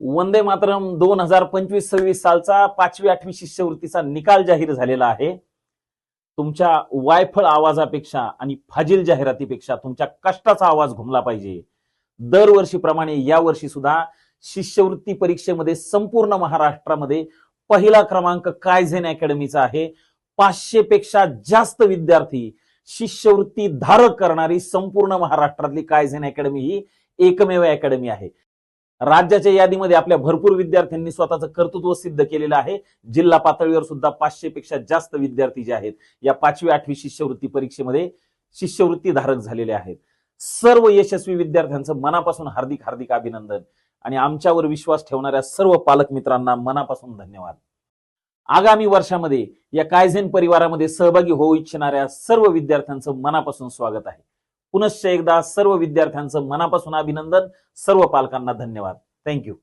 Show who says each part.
Speaker 1: वंदे मातरम 2025-26 सालचा 5वी-8वी शिष्यवृत्तीचा निकाल जाहीर झालेला आहे. तुमच्या वायफळ आवाजापेक्षा आणि फाजील जाहिरातीपेक्षा तुमच्या कष्टाचा आवाज घुमला पाहिजे. दरवर्षीप्रमाणे यावर्षी सुद्धा शिष्यवृत्ती परीक्षेमध्ये संपूर्ण महाराष्ट्रामध्ये पहिला क्रमांक कायझेन अकॅडमीचा आहे. 500 पेक्षा जास्त विद्यार्थी शिष्यवृत्ती धारक करणारी संपूर्ण महाराष्ट्रातली कायझेन अकॅडमी ही एकमेव अकॅडमी आहे. राज्याच्या यादीमध्ये आपल्या भरपूर विद्यार्थ्यांनी स्वतःचं कर्तृत्व सिद्ध केलेलं आहे. जिल्हा पातळीवर सुद्धा 500 पेक्षा जास्त विद्यार्थी जे आहेत या 5वी-8वी शिष्यवृत्ती परीक्षेमध्ये शिष्यवृत्ती धारक झालेले आहेत. सर्व यशस्वी विद्यार्थ्यांचं मनापासून हार्दिक हार्दिक अभिनंदन आणि आमच्यावर विश्वास ठेवणाऱ्या सर्व पालक मित्रांना मनापासून धन्यवाद. आगामी वर्षामध्ये या कायझेन परिवारामध्ये सहभागी होऊ इच्छिणाऱ्या सर्व विद्यार्थ्यांचं मनापासून स्वागत आहे. पुनश्च एकदा सर्व विद्यार्थ्यांचं मनापासून अभिनंदन. सर्व पालकांना धन्यवाद. थँक्यू.